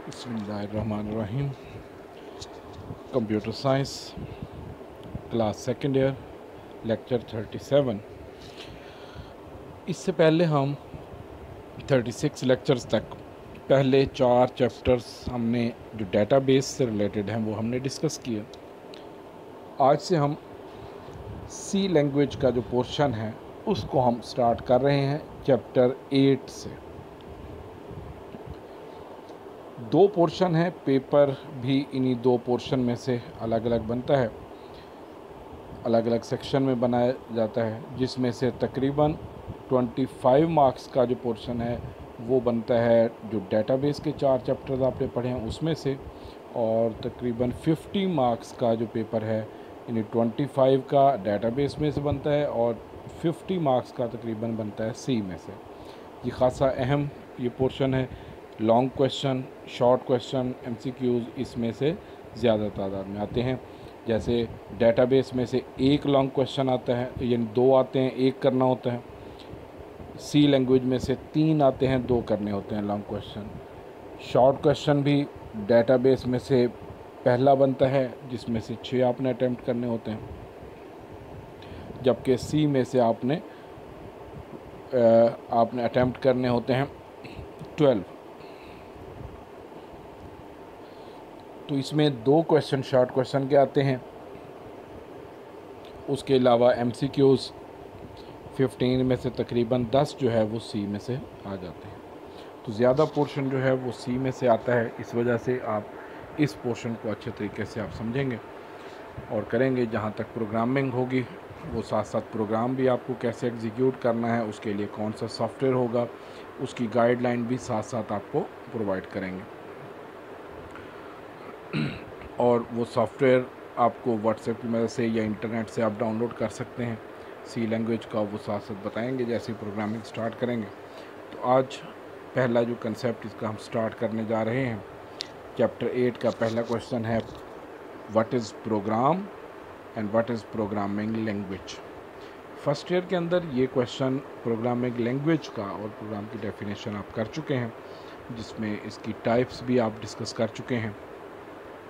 बिस्मिल्लाहिर्रहमानिर्रहीम। Computer science class second year lecture 37। इससे पहले हम 36 लेक्चर्स तक पहले 4 चैप्टर्स हमने जो डेटाबेस से रिलेटेड हैं वो हमने डिस्कस किए। आज से हम सी लैंग्वेज का जो पोर्शन है उसको हम स्टार्ट कर रहे हैं चैप्टर 8 से। 2 पोर्शन है, पेपर भी इन्हीं 2 पोर्शन में से अलग अलग बनता है, अलग अलग सेक्शन में बनाया जाता है, जिसमें से तकरीबन 25 मार्क्स का जो पोर्शन है वो बनता है जो डेटाबेस के 4 चैप्टर्स आपने पढ़े हैं उसमें से, और तकरीबन 50 मार्क्स का जो पेपर है यानी 25 का डेटाबेस में से बनता है और 50 मार्क्स का तकरीबन बनता है सी में से। ये ख़ासा अहम ये पोर्शन है। Long question, short question, MCQs इसमें से ज़्यादा तादाद में आते हैं। जैसे डेटाबेस में से 1 लॉन्ग क्वेश्चन आता है, यानी 2 आते हैं, 1 करना होता है। सी लैंग्वेज में से 3 आते हैं, 2 करने होते हैं लॉन्ग क्वेश्चन। शॉर्ट क्वेश्चन भी डेटाबेस में से पहला बनता है जिसमें से 6 आपने अटैम्प्ट करने होते हैं, जबकि सी में से आपने अटैम्प्ट करने होते हैं 12। तो इसमें 2 क्वेश्चन शॉर्ट क्वेश्चन के आते हैं, उसके अलावा एमसीक्यूज़ 15 में से तकरीबन 10 जो है वो सी में से आ जाते हैं। तो ज़्यादा पोर्शन जो है वो सी में से आता है, इस वजह से आप इस पोर्शन को अच्छे तरीके से आप समझेंगे और करेंगे। जहाँ तक प्रोग्रामिंग होगी वो साथ साथ प्रोग्राम भी आपको कैसे एग्जीक्यूट करना है, उसके लिए कौन सा सॉफ्टवेयर होगा, उसकी गाइडलाइन भी साथ साथ आपको प्रोवाइड करेंगे। और वो सॉफ्टवेयर आपको व्हाट्सएप की मदद से या इंटरनेट से आप डाउनलोड कर सकते हैं। सी लैंग्वेज का वो साथ साथ बताएंगे जैसे प्रोग्रामिंग स्टार्ट करेंगे। तो आज पहला जो कंसेप्ट इसका हम स्टार्ट करने जा रहे हैं, चैप्टर 8 का पहला क्वेश्चन है what is programme and what is programming language. First year के अंदर ये क्वेश्चन प्रोग्रामिंग लैंग्वेज का और प्रोग्राम की डेफिनेशन आप कर चुके हैं, जिसमें इसकी टाइप्स भी आप डिस्कस कर चुके हैं।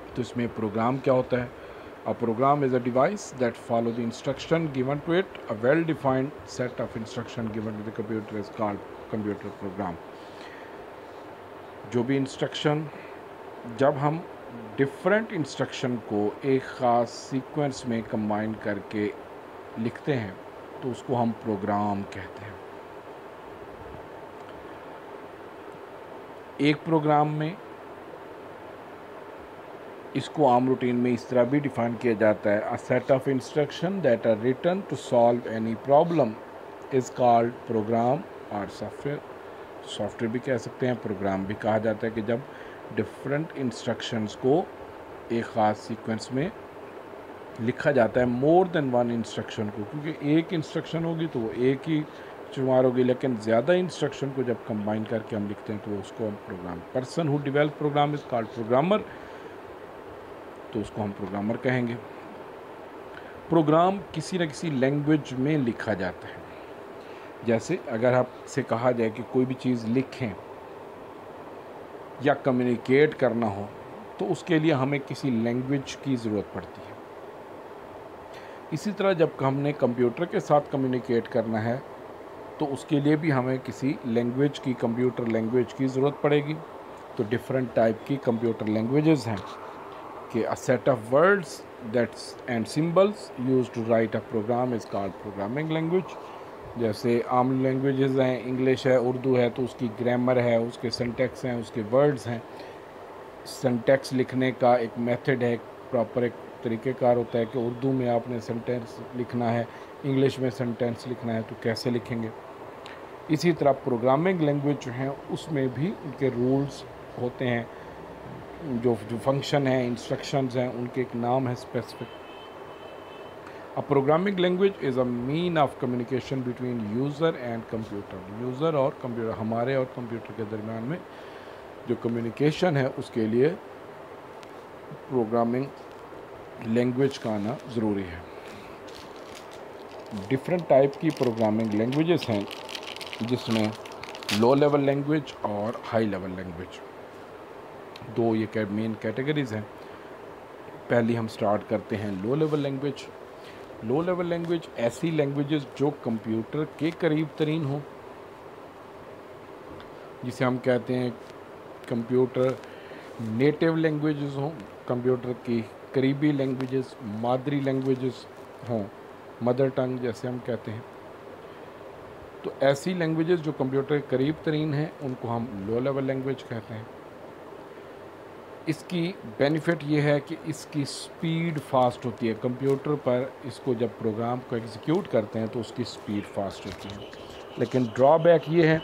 तो इसमें प्रोग्राम क्या होता है? A program is a device that follow the instruction given to it. A well defined set of instruction given to the computer is called computer program. जो भी इंस्ट्रक्शन, जब हम डिफरेंट इंस्ट्रक्शन को एक ख़ास सीक्वेंस में कंबाइन करके लिखते हैं तो उसको हम प्रोग्राम कहते हैं। एक प्रोग्राम में इसको आम रूटीन में इस तरह भी डिफाइन किया जाता है, a set of instruction that are written to solve any problem is called program और सॉफ्टवेयर। सॉफ्टवेयर भी कह सकते हैं, प्रोग्राम भी कहा जाता है कि जब डिफरेंट इंस्ट्रक्शंस को एक ख़ास सीक्वेंस में लिखा जाता है, मोर देन वन इंस्ट्रक्शन को, क्योंकि एक इंस्ट्रक्शन होगी तो वो एक ही शुमार होगी, लेकिन ज़्यादा इंस्ट्रक्शन को जब कंबाइन करके हम लिखते हैं तो उसको हम program, person who develop program is called programmer, तो उसको हम प्रोग्रामर कहेंगे। प्रोग्राम किसी न किसी लैंग्वेज में लिखा जाता है। जैसे अगर आपसे कहा जाए कि कोई भी चीज़ लिखें या कम्युनिकेट करना हो तो उसके लिए हमें किसी लैंग्वेज की ज़रूरत पड़ती है। इसी तरह जब हमने कंप्यूटर के साथ कम्युनिकेट करना है तो उसके लिए भी हमें किसी लैंग्वेज की, कंप्यूटर लैंग्वेज की ज़रूरत पड़ेगी। तो डिफरेंट टाइप की कंप्यूटर लैंग्वेजेस हैं कि a set of words that's and symbols used to write a program is called programming language. जैसे आम लैंग्वेजेस हैं, इंग्लिश है, उर्दू है, तो उसकी ग्रामर है, उसके सिंटैक्स हैं, उसके वर्ड्स हैं। सिंटैक्स लिखने का एक मेथड है, प्रॉपर एक तरीक़ेकार होता है कि उर्दू में आपने सेंटेंस लिखना है, इंग्लिश में सेंटेंस लिखना है तो कैसे लिखेंगे। इसी तरह प्रोग्रामिंग लैंग्वेज जो हैं उसमें भी उनके रूल्स होते हैं, जो फंक्शन हैं, इंस्ट्रक्शंस हैं, उनके एक नाम है specific. A programming language is a mean of communication between user and computer. User और कंप्यूटर, हमारे और कंप्यूटर के दरमियान में जो कम्युनिकेशन है उसके लिए प्रोग्रामिंग लैंग्वेज का आना ज़रूरी है। डिफरेंट टाइप की प्रोग्रामिंग लैंग्वेजेस हैं, जिसमें लो लेवल लैंग्वेज और हाई लेवल लैंग्वेज। दो ये मेन कैटेगरीज़ हैं। पहली हम स्टार्ट करते हैं low level language. Low level language ऐसी लैंग्वेजेस जो कंप्यूटर के करीब तरीन हो, जिसे हम कहते हैं कंप्यूटर नेटिव लैंग्वेजेस हों, कंप्यूटर की करीबी लैंग्वेजेस, मादरी लैंग्वेजेस हों, मदर टंग जैसे हम कहते हैं। तो ऐसी लैंग्वेजेस जो कंप्यूटर के करीब तरीन हैं उनको हम लो लेवल लैंग्वेज कहते हैं। इसकी बेनिफिट ये है कि इसकी स्पीड फास्ट होती है। कंप्यूटर पर इसको जब प्रोग्राम को एग्जीक्यूट करते हैं तो उसकी स्पीड फास्ट होती है, लेकिन ड्रॉबैक ये है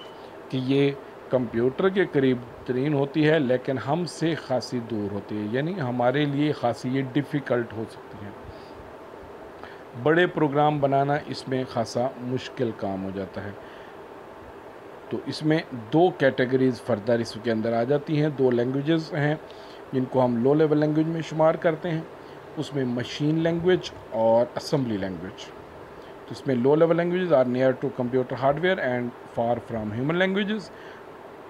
कि ये कंप्यूटर के करीब तरीन होती है लेकिन हमसे खासी दूर होती है, यानी हमारे लिए खासी ये डिफ़िकल्ट हो सकती है। बड़े प्रोग्राम बनाना इसमें खासा मुश्किल काम हो जाता है। तो इसमें दो कैटेगरीज़ फर्दर इसके अंदर आ जाती हैं। दो लैंग्वेजेस हैं जिनको हम लो लेवल लैंग्वेज में शुमार करते हैं, उसमें मशीन लैंग्वेज और असेंबली लैंग्वेज। तो इसमें low level languages are near to computer hardware and far from human languages.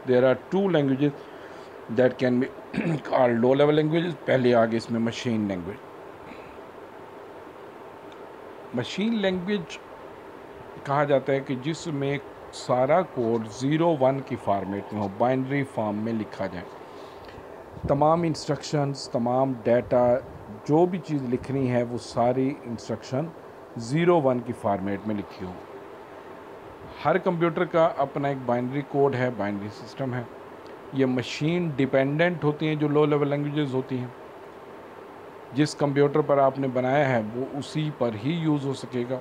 There are two languages that can be called low level languages. पहले आगे इसमें मशीन लैंग्वेज। मशीन लैंग्वेज कहा जाता है कि जिसमें सारा कोड 0-1 की फॉर्मेट में हो, बाइनरी फॉर्म में लिखा जाए। तमाम इंस्ट्रक्शंस, तमाम डाटा, जो भी चीज़ लिखनी है वो सारी इंस्ट्रक्शन 0-1 की फॉर्मेट में लिखी हो। हर कंप्यूटर का अपना एक बाइनरी कोड है, बाइनरी सिस्टम है। ये मशीन डिपेंडेंट होती हैं जो लो लेवल लैंग्वेजेस होती हैं। जिस कंप्यूटर पर आपने बनाया है वो उसी पर ही यूज़ हो सकेगा,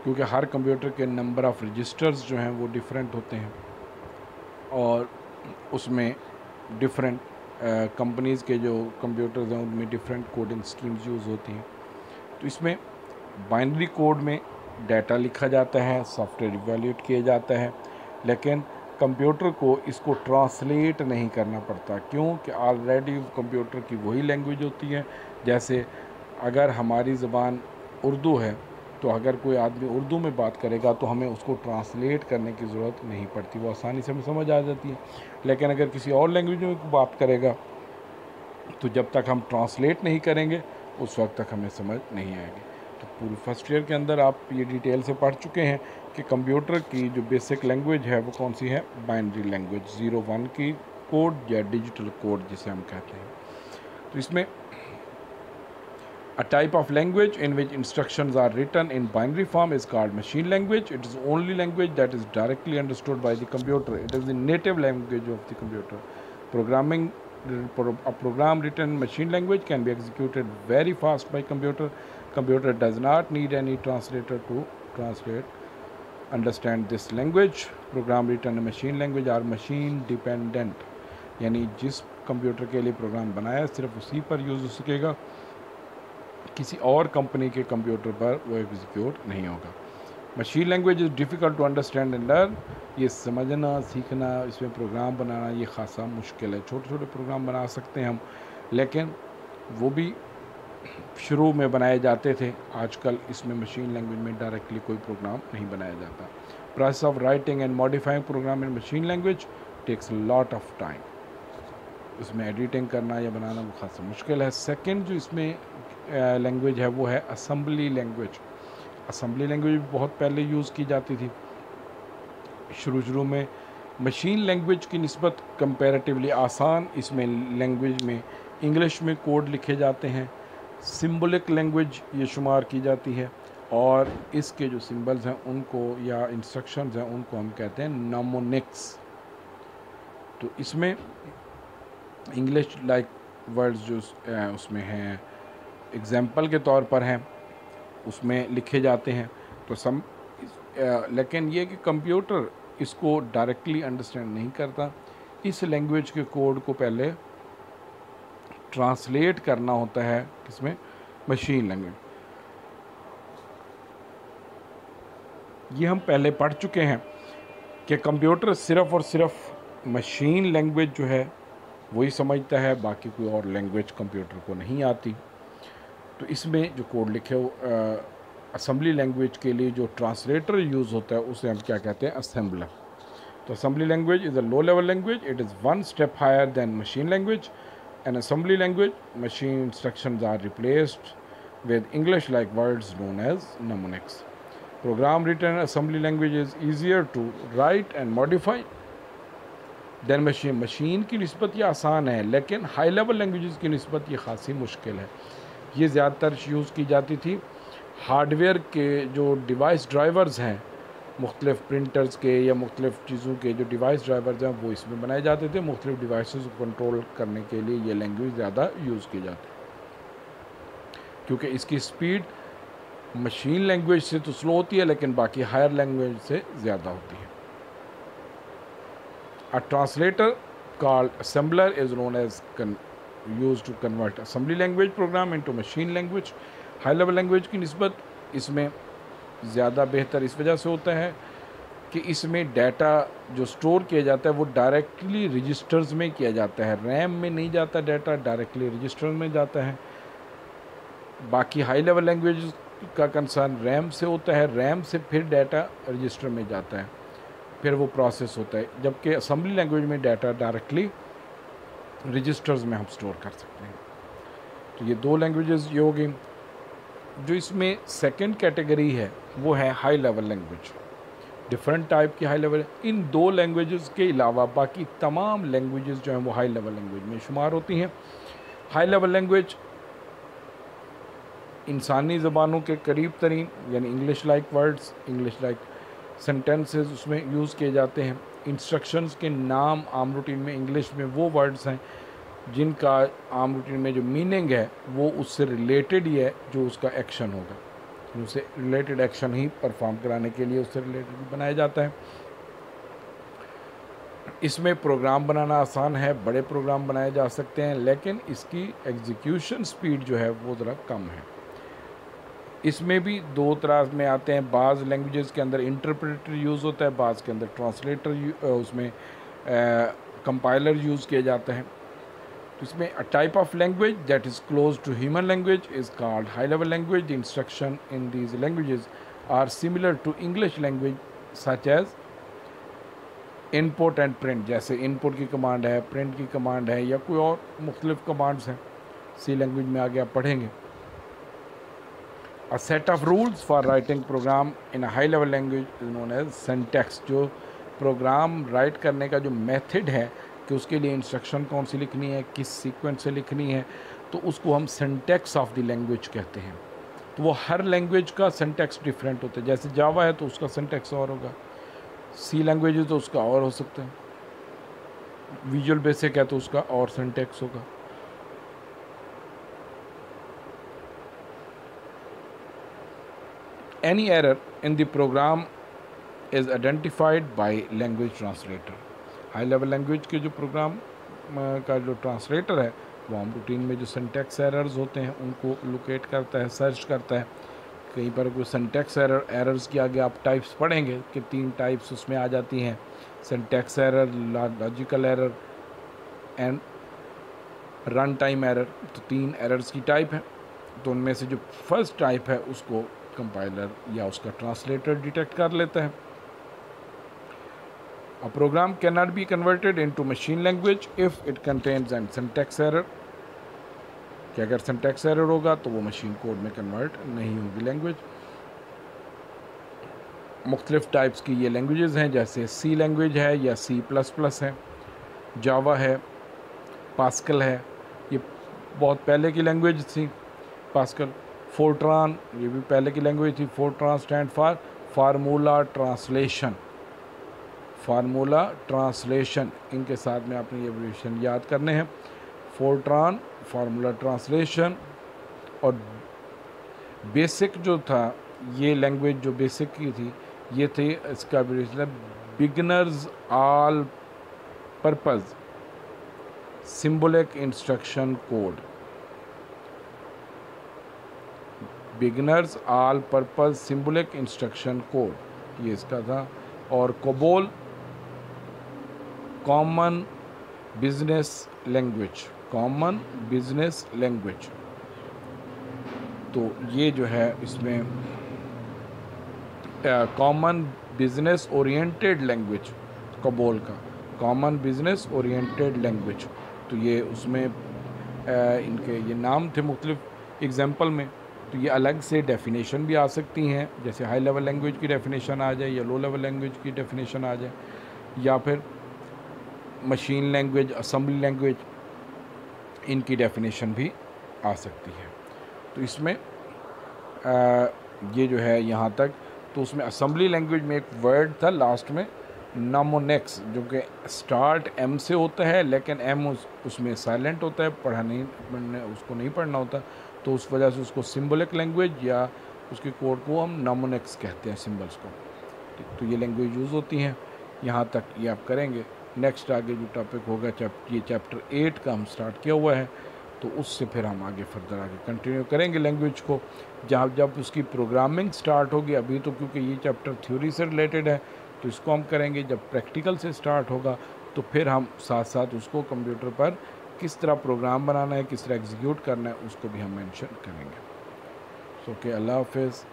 क्योंकि हर कंप्यूटर के नंबर ऑफ़ रजिस्टर्स जो हैं वो डिफरेंट होते हैं और उसमें डिफरेंट कंपनीज़ के जो कंप्यूटर्स हैं उनमें डिफरेंट कोडिंग स्कीम्स यूज़ होती हैं। तो इसमें बाइनरी कोड में डाटा लिखा जाता है, सॉफ्टवेयर इवैल्यूएट किया जाता है, लेकिन कंप्यूटर को इसको ट्रांसलेट नहीं करना पड़ता, क्योंकि ऑलरेडी कंप्यूटर की वही लैंग्वेज होती है। जैसे अगर हमारी ज़बान उर्दू है तो अगर कोई आदमी उर्दू में बात करेगा तो हमें उसको ट्रांसलेट करने की ज़रूरत नहीं पड़ती, वो आसानी से हमें समझ आ जाती है। लेकिन अगर किसी और लैंग्वेज में बात करेगा तो जब तक हम ट्रांसलेट नहीं करेंगे उस वक्त तक हमें समझ नहीं आएगी। तो पूरी फर्स्ट ईयर के अंदर आप ये डिटेल से पढ़ चुके हैं कि कंप्यूटर की जो बेसिक लैंग्वेज है वो कौन सी है, बाइनरी लैंग्वेज, 0-1 की कोड या डिजिटल कोड जिसे हम कहते हैं। तो इसमें a type of language in which instructions are written in binary form is called machine language. It is the only language that is directly understood by the computer. It is the native language of the computer. A program written in machine language can be executed very fast by computer. Computer does not need any translator to understand this language. Program written in machine language are machine dependent, यानी जिस computer के लिए programme बनाया सिर्फ उसी पर use हो सकेगा, किसी और कंपनी के कंप्यूटर पर वो एग्जीक्यूट नहीं होगा। Machine language is difficult to understand and learn. ये समझना, सीखना, इसमें प्रोग्राम बनाना ये खासा मुश्किल है। छोटे छोटे प्रोग्राम बना सकते हैं हम, लेकिन वो भी शुरू में बनाए जाते थे। आजकल इसमें मशीन लैंग्वेज में डायरेक्टली कोई प्रोग्राम नहीं बनाया जाता। Process of writing and modifying program in machine language takes lot of time. उसमें एडिटिंग करना या बनाना वो खासा मुश्किल है। सेकंड जो इसमें लैंग्वेज है वो है असेंबली लैंग्वेज। असेंबली लैंग्वेज बहुत पहले यूज़ की जाती थी। शुरू में मशीन लैंग्वेज की निस्बत कंपैरेटिवली आसान इसमें लैंग्वेज में इंग्लिश में कोड लिखे जाते हैं। सिंबॉलिक लैंग्वेज ये शुमार की जाती है और इसके जो सिंबल्स हैं उनको या इंस्ट्रक्शंस हैं उनको हम कहते हैं नामोनिक्स। तो इसमें इंग्लिश लाइक वर्ड्स जो उसमें हैं एग्जाम्पल के तौर पर हैं उसमें लिखे जाते हैं। तो लेकिन ये कि कंप्यूटर इसको डायरेक्टली अंडरस्टैंड नहीं करता। इस लैंग्वेज के कोड को पहले ट्रांसलेट करना होता है किसमें, मशीन लैंग्वेज। ये हम पहले पढ़ चुके हैं कि कंप्यूटर सिर्फ़ और सिर्फ मशीन लैंग्वेज जो है वही समझता है, बाकी कोई और लैंग्वेज कंप्यूटर को नहीं आती। तो इसमें जो कोड लिखे हो असेंबली लैंग्वेज के लिए जो ट्रांसलेटर यूज़ होता है उसे हम क्या कहते हैं, असेंबलर। तो assembly language is a low level language. It is one step higher than machine language. An assembly language, machine instructions are replaced with English like words known as mnemonics. Program written in assembly language is easier to write and modify than machine. Machine की निस्बत ये आसान है, लेकिन high level languages की निस्बत ये खासी मुश्किल है. ये ज़्यादातर यूज़ की जाती थी हार्डवेयर के जो डिवाइस ड्राइवर्स हैं, मुख्तलिफ प्रिंटर्स के या मुख्तलिफ चीज़ों के जो डिवाइस ड्राइवर्स हैं वो इसमें बनाए जाते थे. मुख्तलिफ डिवाइसेस को कंट्रोल करने के लिए ये लैंग्वेज ज़्यादा यूज़ की जाती है, क्योंकि इसकी स्पीड मशीन लैंग्वेज से तो स्लो होती है, लेकिन बाकी हायर लैंग्वेज से ज़्यादा होती है. A translator called assembler is known as used to convert assembly language program into machine language. High level language की निस्बत इसमें ज़्यादा बेहतर इस वजह से होता है कि इसमें डाटा जो स्टोर किया जाता है वो डायरेक्टली रजिस्टर्स में किया जाता है. रैम में नहीं जाता डाटा, डायरेक्टली रजिस्टर में जाता है. बाकी हाई लेवल लैंग्वेज का कंसर्न रैम से होता है, रैम से फिर डाटा रजिस्टर में जाता है, फिर वो प्रोसेस होता है. जबकि असेंबली लैंग्वेज में डाटा डायरेक्टली रजिस्टर्स में हम स्टोर कर सकते हैं. तो ये दो लैंग्वेजेस ये हो गई. जो इसमें सेकंड कैटेगरी है वो है high level language. Different type की हाई लेवल. इन दो लैंग्वेजेस के अलावा बाकी तमाम लैंग्वेजेस जो हैं वो हाई लेवल लैंग्वेज में शुमार होती हैं. हाई लेवल लैंग्वेज इंसानी ज़बानों के करीब तरीन, यानी English like words, English like sentences उसमें यूज़ किए जाते हैं. इंस्ट्रक्शंस के नाम आम रूटीन में इंग्लिश में वो वर्ड्स हैं जिनका आम रूटीन में जो मीनिंग है वो उससे रिलेटेड ही है जो उसका एक्शन होगा. उससे रिलेटेड एक्शन ही परफॉर्म कराने के लिए उससे रिलेटेड बनाया जाता है. इसमें प्रोग्राम बनाना आसान है, बड़े प्रोग्राम बनाए जा सकते हैं, लेकिन इसकी एग्जीक्यूशन स्पीड जो है वो ज़रा कम है. इसमें भी दो तरह में आते हैं. बाज़ लैंग्वेजेस के अंदर इंटरप्रेटर यूज़ होता है, बाज़ के अंदर ट्रांसलेटर, उसमें कंपाइलर यूज़ किया जाता है. तो इसमें a type of language that is close to human language is called high level language. The instruction in these languages are similar to English language such as input and print. जैसे input की command है, print की command है, या कोई और मुख्तलिफ commands हैं. सी लैंग्वेज में आगे आप पढ़ेंगे. A set of rules for writing program in a high level language is known as syntax. जो प्रोग्राम राइट करने का जो मेथड है कि उसके लिए इंस्ट्रक्शन कौन सी लिखनी है, किस सीक्वेंस से लिखनी है, तो उसको हम सिंटैक्स ऑफ द लैंग्वेज कहते हैं. तो वो हर लैंग्वेज का सिंटैक्स डिफरेंट होता है. जैसे जावा है तो उसका सिंटैक्स और होगा, सी लैंग्वेज है तो उसका और हो सकता है, विजुअल बेसिक है तो उसका और सिंटैक्स होगा. Any error in the program is identified by language translator. High level language के जो प्रोग्राम का जो ट्रांसलेटर है वो हम रूटीन में जो सिंटैक्स एरर्स होते हैं उनको लोकेट करता है, सर्च करता है. कहीं पर कोई सिंटैक्स एरर्स के आगे आप टाइप्स पढ़ेंगे कि 3 टाइप्स उसमें आ जाती हैं, syntax error, logical error and run time error. तो 3 एरर्स की टाइप है. तो उनमें से जो फर्स्ट टाइप है उसको कंपाइलर या उसका ट्रांसलेटर डिटेक्ट कर लेता है. A program cannot be converted into machine language if it contains an syntax error. कि अगर syntax error होगा तो वो मशीन कोड में कन्वर्ट नहीं होगी लैंग्वेज. मुख्तलिफ टाइप्स की ये लैंग्वेजेस हैं, जैसे सी लैंग्वेज है या C++ है, जावा है, पास्कल है. ये बहुत पहले की लैंग्वेज थी पास्कल. फोर्ट्रान ये भी पहले की लैंग्वेज थी. Fortran stand for formula translation. Formula translation इनके साथ में आपने ये एब्रिविएशन याद करने हैं. Fortran, formula translation. और बेसिक जो था, ये लैंग्वेज जो बेसिक की थी ये थी, इसका abbreviation beginners all purpose symbolic instruction code. Beginners all purpose symbolic instruction code ये इसका था. और COBOL common business language. Common business language तो ये जो है इसमें कॉमन बिजनेस ओरिएंटेड लैंग्वेज. کبول کا کامن بزنس اورینٹیڈ لینگویج. تو یہ اس میں ان کے یہ نام تھے مختلف ایگزامپل میں. تو یہ الگ سے ڈیفینیشن بھی آ سکتی ہیں, جیسے ہائی لیول لینگویج کی ڈیفینیشن آ جائے یا لو لیول لینگویج کی ڈیفینیشن آ جائے, یا پھر مشین لینگویج, اسمبلی لینگویج, ان کی ڈیفینیشن بھی آ سکتی ہے. تو اس میں یہ جو ہے یہاں تک, تو اس میں اسمبلی لینگویج میں ایک ورڈ تھا لاسٹ میں نامونیکس, جو کہ اسٹارٹ ایم سے ہوتا ہے لیکن ایم اس میں سائلنٹ ہوتا ہے, پڑھنے اس کو نہیں پڑھنا ہوتا, تو اس وجہ سے اس کو سمبولک لینگویج یا اس کے کوڈ کو ہم نامونیکس کہتے ہیں, سمبلس کو. تو یہ لینگویج یوز ہوتی ہیں. یہاں تک یہ آپ کریں گے. نیکسٹ آگے جو ٹاپک ہوگا یہ چیپٹر 8 کا ہم سٹارٹ کیا ہوا ہے, تو اس سے پھر ہم آگے فردر آگے کنٹینیو کریں گے لینگویج کو, جب اس کی پروگرامنگ سٹارٹ ہوگی. ابھی تو کیونکہ یہ چیپٹر تھیوری سے ریلیٹڈ ہے تو اس کو ہم کریں گے. جب پریکٹیکل سے سٹارٹ ہوگا تو پھر ہم ساتھ ساتھ اس کو کمپیوٹر پر کس طرح پروگرام بنانا ہے, کس طرح ایگزیکیوٹ کرنا ہے, اس کو بھی ہم مینشن کریں گے. سو کہ اللہ حافظ.